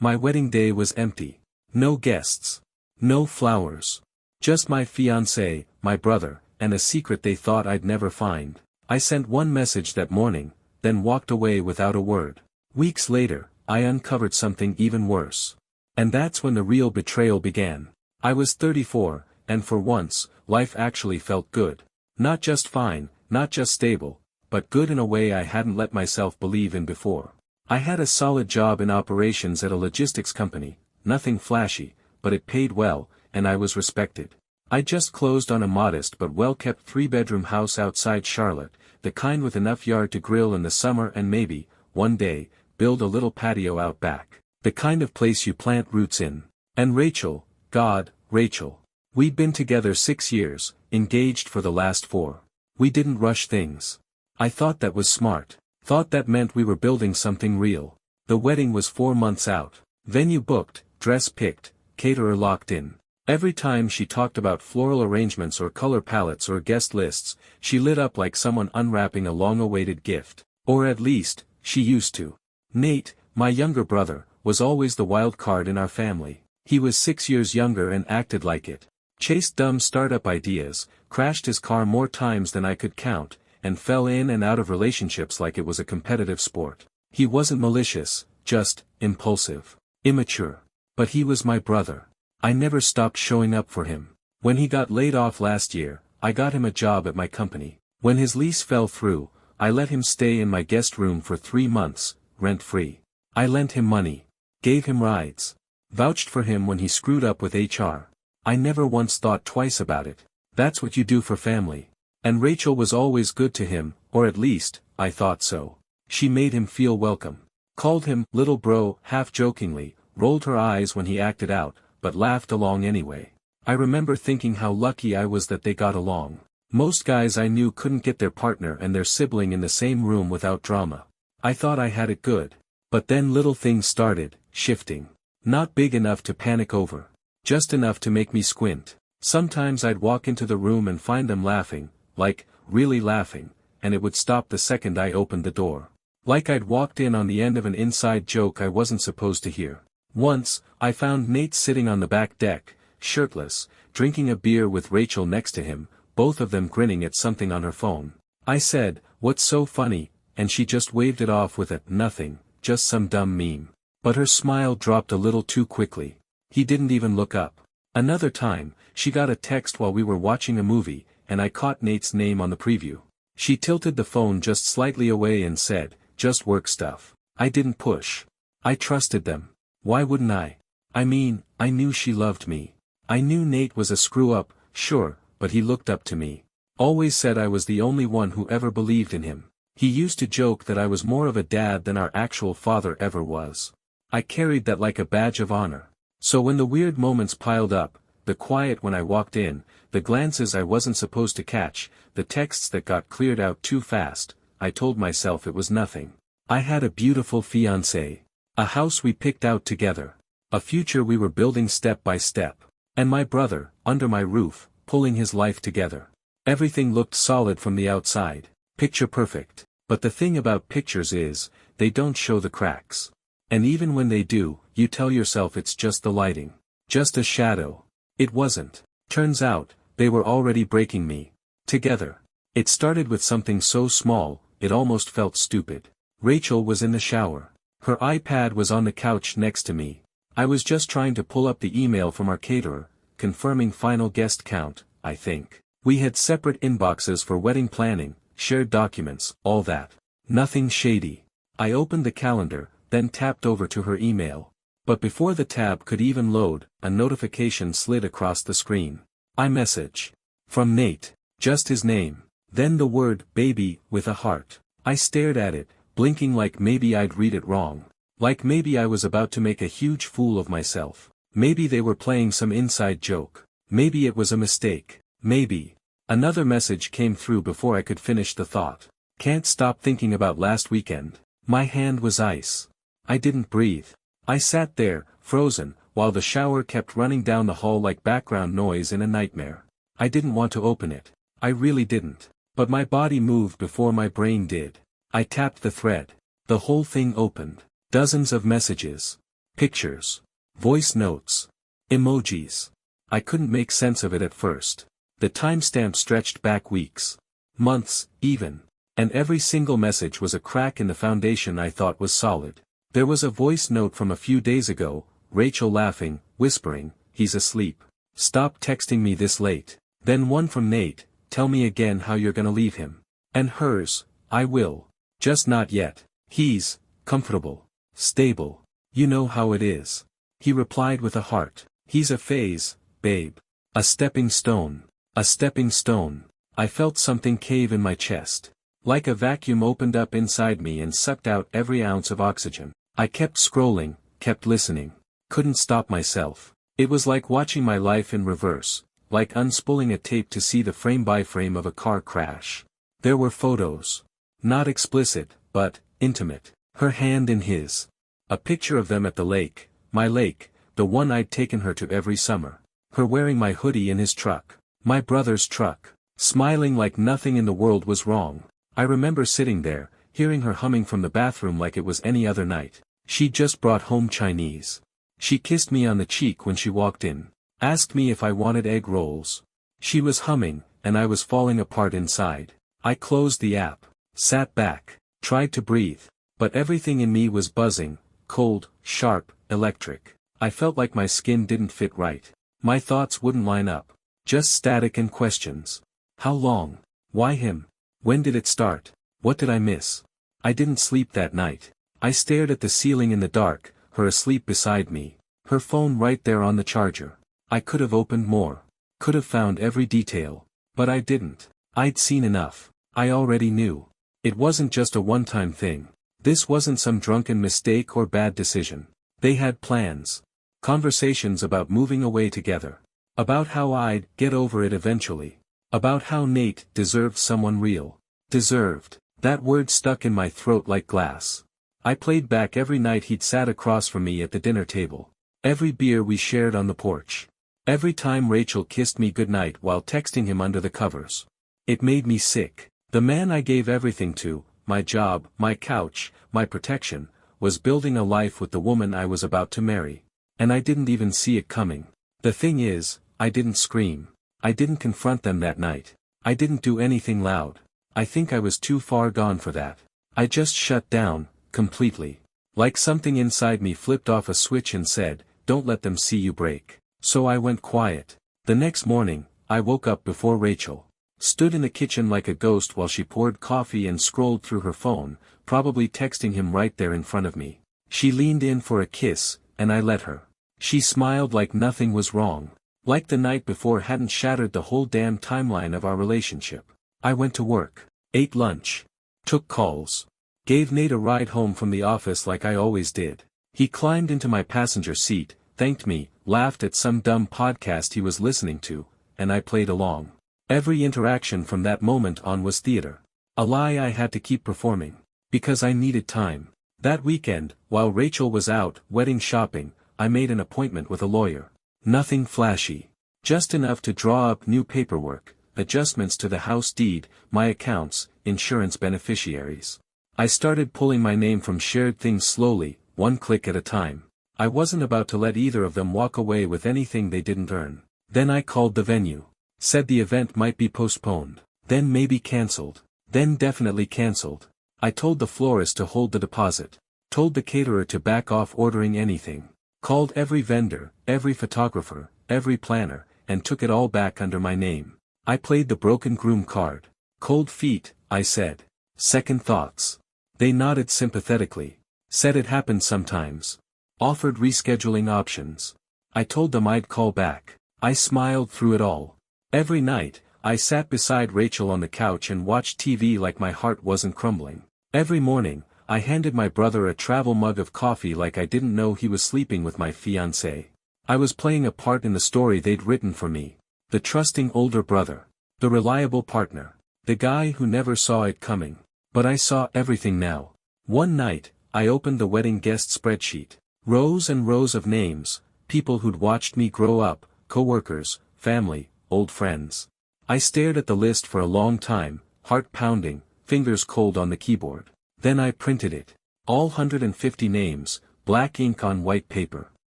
My wedding day was empty. No guests. No flowers. Just my fiancé, my brother, and a secret they thought I'd never find. I sent one message that morning, then walked away without a word. Weeks later, I uncovered something even worse. And that's when the real betrayal began. I was 34, and for once, life actually felt good. Not just fine, not just stable, but good in a way I hadn't let myself believe in before. I had a solid job in operations at a logistics company, nothing flashy, but it paid well, and I was respected. I just closed on a modest but well-kept 3-bedroom house outside Charlotte, the kind with enough yard to grill in the summer and maybe, one day, build a little patio out back. The kind of place you plant roots in. And Rachel, God, Rachel. We'd been together 6 years, engaged for the last 4. We didn't rush things. I thought that was smart. Thought that meant we were building something real. The wedding was 4 months out. Venue booked, dress picked, caterer locked in. Every time she talked about floral arrangements or color palettes or guest lists, she lit up like someone unwrapping a long-awaited gift. Or at least, she used to. Nate, my younger brother, was always the wild card in our family. He was 6 years younger and acted like it. Chased dumb startup ideas, crashed his car more times than I could count, and fell in and out of relationships like it was a competitive sport. He wasn't malicious, just impulsive, immature. But he was my brother. I never stopped showing up for him. When he got laid off last year, I got him a job at my company. When his lease fell through, I let him stay in my guest room for 3 months, rent-free. I lent him money. Gave him rides. Vouched for him when he screwed up with HR. I never once thought twice about it. That's what you do for family. And Rachel was always good to him, or at least, I thought so. She made him feel welcome. Called him little bro half-jokingly, rolled her eyes when he acted out, but laughed along anyway. I remember thinking how lucky I was that they got along. Most guys I knew couldn't get their partner and their sibling in the same room without drama. I thought I had it good. But then little things started, shifting. Not big enough to panic over. Just enough to make me squint. Sometimes I'd walk into the room and find them laughing, like, really laughing, and it would stop the second I opened the door. Like I'd walked in on the end of an inside joke I wasn't supposed to hear. Once, I found Nate sitting on the back deck, shirtless, drinking a beer with Rachel next to him, both of them grinning at something on her phone. I said, "What's so funny?" and she just waved it off with a, "Nothing, just some dumb meme." But her smile dropped a little too quickly. He didn't even look up. Another time, she got a text while we were watching a movie, and I caught Nate's name on the preview. She tilted the phone just slightly away and said, "Just work stuff." I didn't push. I trusted them. Why wouldn't I? I mean, I knew she loved me. I knew Nate was a screw-up, sure, but he looked up to me. Always said I was the only one who ever believed in him. He used to joke that I was more of a dad than our actual father ever was. I carried that like a badge of honor. So when the weird moments piled up, the quiet when I walked in, the glances I wasn't supposed to catch, the texts that got cleared out too fast, I told myself it was nothing. I had a beautiful fiancée. A house we picked out together. A future we were building step by step. And my brother, under my roof, pulling his life together. Everything looked solid from the outside. Picture perfect. But the thing about pictures is, they don't show the cracks. And even when they do, you tell yourself it's just the lighting. Just a shadow. It wasn't. Turns out, they were already breaking me. Together. It started with something so small, it almost felt stupid. Rachel was in the shower. Her iPad was on the couch next to me. I was just trying to pull up the email from our caterer, confirming final guest count, I think. We had separate inboxes for wedding planning, shared documents, all that. Nothing shady. I opened the calendar, then tapped over to her email. But before the tab could even load, a notification slid across the screen. iMessage. From Nate. Just his name. Then the word, baby, with a heart. I stared at it, blinking like maybe I'd read it wrong. Like maybe I was about to make a huge fool of myself. Maybe they were playing some inside joke. Maybe it was a mistake. Maybe. Another message came through before I could finish the thought. Can't stop thinking about last weekend. My hand was ice. I didn't breathe. I sat there, frozen, while the shower kept running down the hall like background noise in a nightmare. I didn't want to open it. I really didn't. But my body moved before my brain did. I tapped the thread. The whole thing opened. Dozens of messages. pictures, voice notes, emojis. I couldn't make sense of it at first. The timestamp stretched back weeks, months, even. And every single message was a crack in the foundation I thought was solid. There was a voice note from a few days ago, Rachel laughing, whispering, "He's asleep. Stop texting me this late." Then one from Nate, "Tell me again how you're gonna leave him." And hers, "I will. Just not yet. He's comfortable, stable. You know how it is." He replied with a heart. "He's a phase, babe. A stepping stone. A stepping stone." I felt something cave in my chest. Like a vacuum opened up inside me and sucked out every ounce of oxygen. I kept scrolling, kept listening. Couldn't stop myself. It was like watching my life in reverse, like unspooling a tape to see the frame-by-frame of a car crash. There were photos. Not explicit, but intimate. Her hand in his. A picture of them at the lake, my lake, the one I'd taken her to every summer. Her wearing my hoodie in his truck. My brother's truck. Smiling like nothing in the world was wrong. I remember sitting there, hearing her humming from the bathroom like it was any other night. She'd just brought home Chinese. She kissed me on the cheek when she walked in. Asked me if I wanted egg rolls. She was humming, and I was falling apart inside. I closed the app, sat back, tried to breathe, but everything in me was buzzing, cold, sharp, electric. I felt like my skin didn't fit right. My thoughts wouldn't line up. Just static and questions. How long? Why him? When did it start? What did I miss? I didn't sleep that night. I stared at the ceiling in the dark, her asleep beside me, her phone right there on the charger. I could have opened more. Could have found every detail. But I didn't. I'd seen enough. I already knew. It wasn't just a one-time thing. This wasn't some drunken mistake or bad decision. They had plans. Conversations about moving away together. About how I'd get over it eventually. About how Nate deserved someone real. Deserved. That word stuck in my throat like glass. I played back every night he'd sat across from me at the dinner table. Every beer we shared on the porch. Every time Rachel kissed me goodnight while texting him under the covers. It made me sick. The man I gave everything to, my job, my couch, my protection, was building a life with the woman I was about to marry. And I didn't even see it coming. The thing is, I didn't scream. I didn't confront them that night. I didn't do anything loud. I think I was too far gone for that. I just shut down, completely. Like something inside me flipped off a switch and said, "Don't let them see you break." So I went quiet. The next morning, I woke up before Rachel. Stood in the kitchen like a ghost while she poured coffee and scrolled through her phone, probably texting him right there in front of me. She leaned in for a kiss, and I let her. She smiled like nothing was wrong. Like the night before hadn't shattered the whole damn timeline of our relationship. I went to work. Ate lunch. Took calls. Gave Nate a ride home from the office like I always did. He climbed into my passenger seat, thanked me, laughed at some dumb podcast he was listening to, and I played along. Every interaction from that moment on was theater. A lie I had to keep performing. Because I needed time. That weekend, while Rachel was out, wedding shopping, I made an appointment with a lawyer. Nothing flashy. Just enough to draw up new paperwork, adjustments to the house deed, my accounts, insurance beneficiaries. I started pulling my name from shared things slowly, one click at a time. I wasn't about to let either of them walk away with anything they didn't earn. Then I called the venue. Said the event might be postponed. Then maybe cancelled. Then definitely cancelled. I told the florist to hold the deposit. Told the caterer to back off ordering anything. Called every vendor, every photographer, every planner, and took it all back under my name. I played the broken groom card. Cold feet, I said. Second thoughts. They nodded sympathetically. Said it happened sometimes. Offered rescheduling options. I told them I'd call back. I smiled through it all. Every night, I sat beside Rachel on the couch and watched TV like my heart wasn't crumbling. Every morning, I handed my brother a travel mug of coffee like I didn't know he was sleeping with my fiancée. I was playing a part in the story they'd written for me. The trusting older brother. The reliable partner. The guy who never saw it coming. But I saw everything now. One night, I opened the wedding guest spreadsheet. Rows and rows of names, people who'd watched me grow up, co-workers, family, old friends. I stared at the list for a long time, heart pounding, fingers cold on the keyboard. Then I printed it. All 150 names, black ink on white paper.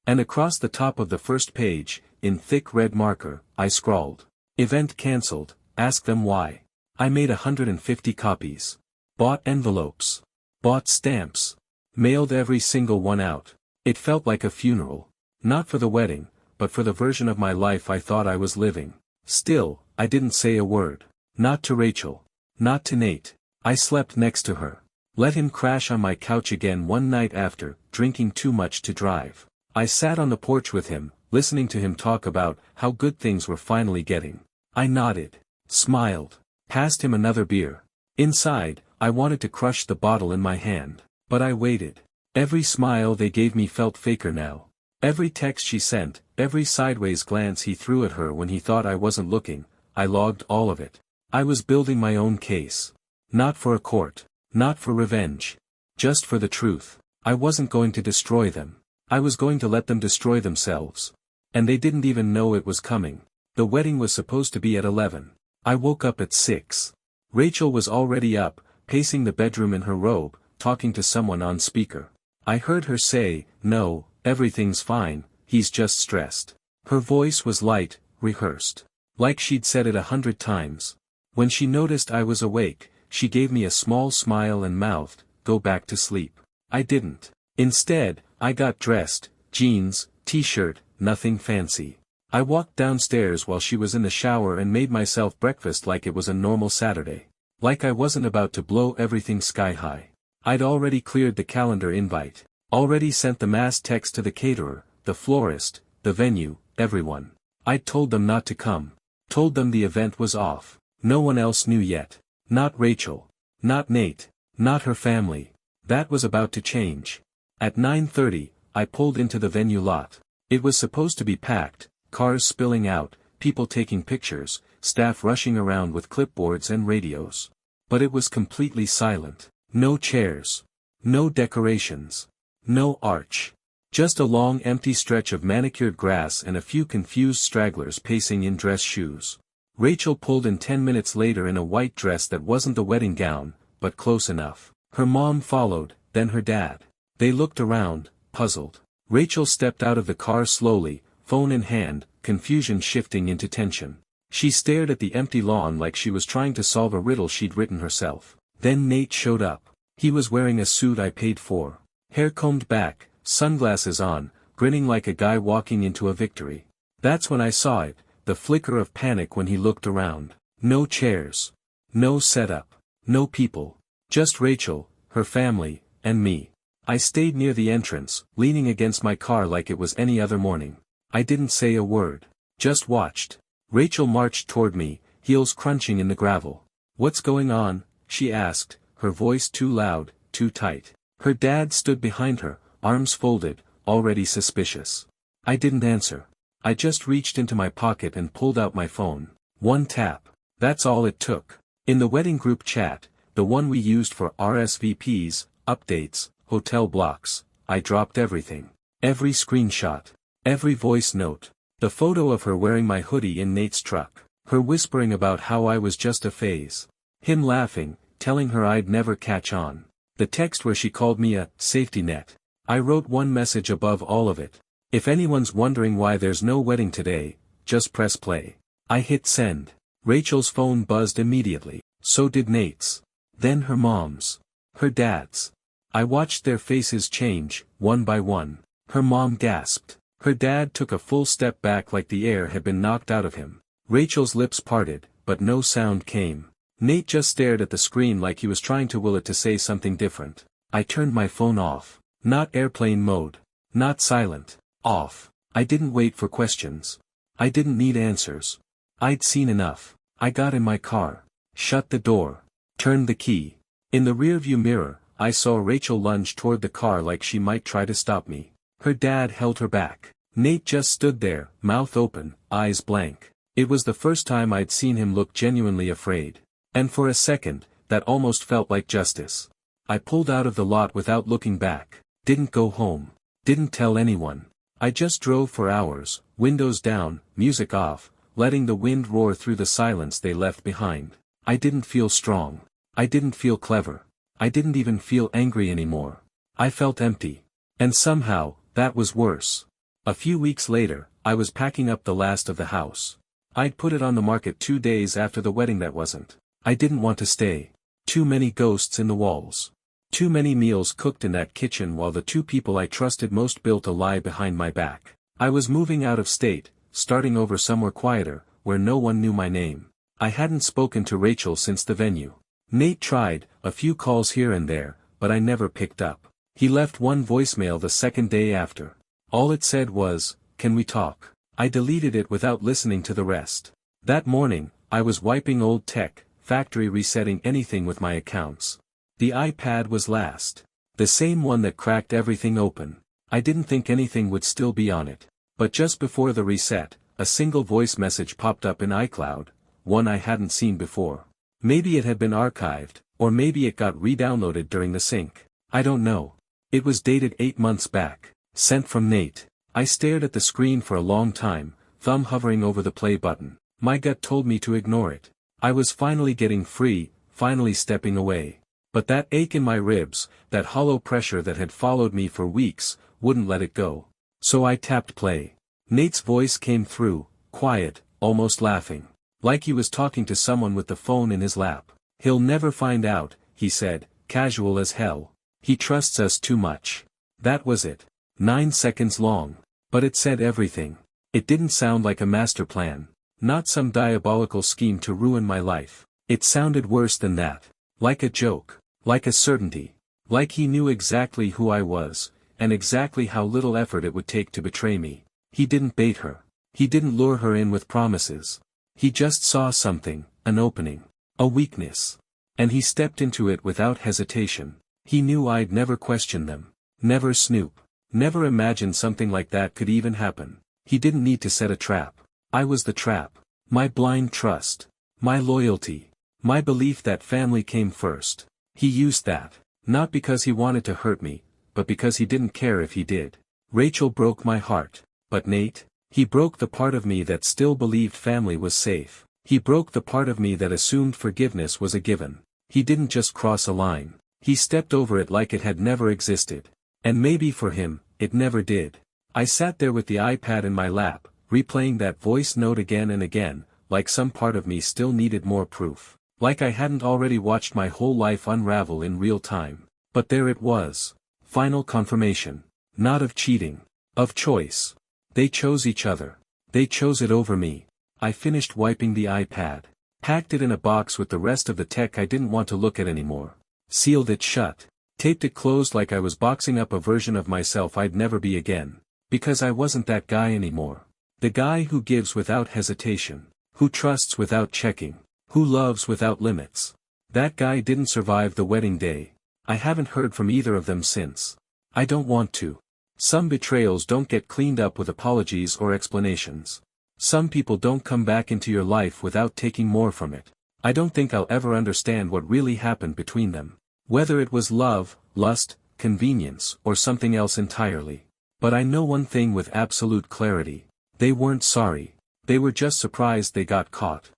And across the top of the first page, in thick red marker, I scrawled, "Event cancelled, ask them why." I made 150 copies. Bought envelopes. Bought stamps. Mailed every single one out. It felt like a funeral. Not for the wedding, but for the version of my life I thought I was living. Still, I didn't say a word. Not to Rachel. Not to Nate. I slept next to her. Let him crash on my couch again one night after, drinking too much to drive. I sat on the porch with him, listening to him talk about how good things were finally getting. I nodded. Smiled. Passed him another beer. Inside, I wanted to crush the bottle in my hand. But I waited. Every smile they gave me felt faker now. Every text she sent, every sideways glance he threw at her when he thought I wasn't looking, I logged all of it. I was building my own case. Not for a court. Not for revenge. Just for the truth. I wasn't going to destroy them. I was going to let them destroy themselves. And they didn't even know it was coming. The wedding was supposed to be at 11. I woke up at 6. Rachel was already up, pacing the bedroom in her robe, talking to someone on speaker. I heard her say, "No, everything's fine, he's just stressed." Her voice was light, rehearsed. Like she'd said it 100 times. When she noticed I was awake, she gave me a small smile and mouthed, "Go back to sleep." I didn't. Instead, I got dressed, jeans, t-shirt, nothing fancy. I walked downstairs while she was in the shower and made myself breakfast like it was a normal Saturday. Like I wasn't about to blow everything sky high. I'd already cleared the calendar invite. Already sent the mass text to the caterer, the florist, the venue, everyone. I'd told them not to come. Told them the event was off. No one else knew yet. Not Rachel. Not Nate. Not her family. That was about to change. At 9:30, I pulled into the venue lot. It was supposed to be packed, cars spilling out, people taking pictures, staff rushing around with clipboards and radios. But it was completely silent. No chairs. No decorations. No arch. Just a long empty stretch of manicured grass and a few confused stragglers pacing in dress shoes. Rachel pulled in 10 minutes later in a white dress that wasn't the wedding gown, but close enough. Her mom followed, then her dad. They looked around, puzzled. Rachel stepped out of the car slowly, phone in hand, confusion shifting into tension. She stared at the empty lawn like she was trying to solve a riddle she'd written herself. Then Nate showed up. He was wearing a suit I paid for. Hair combed back, sunglasses on, grinning like a guy walking into a victory. That's when I saw it, the flicker of panic when he looked around. No chairs. No setup. No people. Just Rachel, her family, and me. I stayed near the entrance, leaning against my car like it was any other morning. I didn't say a word. Just watched. Rachel marched toward me, heels crunching in the gravel. "What's going on?" she asked, her voice too loud, too tight. Her dad stood behind her, arms folded, already suspicious. I didn't answer. I just reached into my pocket and pulled out my phone. One tap. That's all it took. In the wedding group chat, the one we used for RSVPs, updates, hotel blocks, I dropped everything. Every screenshot. Every voice note. The photo of her wearing my hoodie in Nate's truck. Her whispering about how I was just a phase. Him laughing, telling her I'd never catch on. The text where she called me a safety net. I wrote one message above all of it. "If anyone's wondering why there's no wedding today, just press play." I hit send. Rachel's phone buzzed immediately. So did Nate's. Then her mom's. Her dad's. I watched their faces change, one by one. Her mom gasped. Her dad took a full step back like the air had been knocked out of him. Rachel's lips parted, but no sound came. Nate just stared at the screen like he was trying to will it to say something different. I turned my phone off. Not airplane mode. Not silent. Off. I didn't wait for questions. I didn't need answers. I'd seen enough. I got in my car. Shut the door. Turned the key. In the rearview mirror, I saw Rachel lunge toward the car like she might try to stop me. Her dad held her back. Nate just stood there, mouth open, eyes blank. It was the first time I'd seen him look genuinely afraid. And for a second, that almost felt like justice. I pulled out of the lot without looking back. Didn't go home. Didn't tell anyone. I just drove for hours, windows down, music off, letting the wind roar through the silence they left behind. I didn't feel strong. I didn't feel clever. I didn't even feel angry anymore. I felt empty. And somehow, that was worse. A few weeks later, I was packing up the last of the house. I'd put it on the market 2 days after the wedding. That wasn't. I didn't want to stay. Too many ghosts in the walls. Too many meals cooked in that kitchen while the two people I trusted most built a lie behind my back. I was moving out of state, starting over somewhere quieter, where no one knew my name. I hadn't spoken to Rachel since the venue. Nate tried, a few calls here and there, but I never picked up. He left one voicemail the second day after. All it said was, "Can we talk?" I deleted it without listening to the rest. That morning, I was wiping old tech, factory resetting anything with my accounts. The iPad was last. The same one that cracked everything open. I didn't think anything would still be on it. But just before the reset, a single voice message popped up in iCloud, one I hadn't seen before. Maybe it had been archived, or maybe it got re-downloaded during the sync. I don't know. It was dated 8 months back. Sent from Nate. I stared at the screen for a long time, thumb hovering over the play button. My gut told me to ignore it. I was finally getting free, finally stepping away. But that ache in my ribs, that hollow pressure that had followed me for weeks, wouldn't let it go. So I tapped play. Nate's voice came through, quiet, almost laughing. Like he was talking to someone with the phone in his lap. "He'll never find out," he said, casual as hell. "He trusts us too much." That was it. 9 seconds long. But it said everything. It didn't sound like a master plan. Not some diabolical scheme to ruin my life. It sounded worse than that. Like a joke. Like a certainty. Like he knew exactly who I was, and exactly how little effort it would take to betray me. He didn't bait her. He didn't lure her in with promises. He just saw something, an opening. A weakness. And he stepped into it without hesitation. He knew I'd never question them. Never snoop. Never imagine something like that could even happen. He didn't need to set a trap. I was the trap. My blind trust. My loyalty. My belief that family came first. He used that. Not because he wanted to hurt me, but because he didn't care if he did. Rachel broke my heart. But Nate? He broke the part of me that still believed family was safe. He broke the part of me that assumed forgiveness was a given. He didn't just cross a line. He stepped over it like it had never existed. And maybe for him, it never did. I sat there with the iPad in my lap, replaying that voice note again and again, like some part of me still needed more proof. Like I hadn't already watched my whole life unravel in real time. But there it was. Final confirmation. Not of cheating. Of choice. They chose each other. They chose it over me. I finished wiping the iPad. Packed it in a box with the rest of the tech I didn't want to look at anymore. Sealed it shut. Taped it closed like I was boxing up a version of myself I'd never be again. Because I wasn't that guy anymore. The guy who gives without hesitation. Who trusts without checking. Who loves without limits. That guy didn't survive the wedding day. I haven't heard from either of them since. I don't want to. Some betrayals don't get cleaned up with apologies or explanations. Some people don't come back into your life without taking more from it. I don't think I'll ever understand what really happened between them. Whether it was love, lust, convenience, or something else entirely. But I know one thing with absolute clarity. They weren't sorry. They were just surprised they got caught.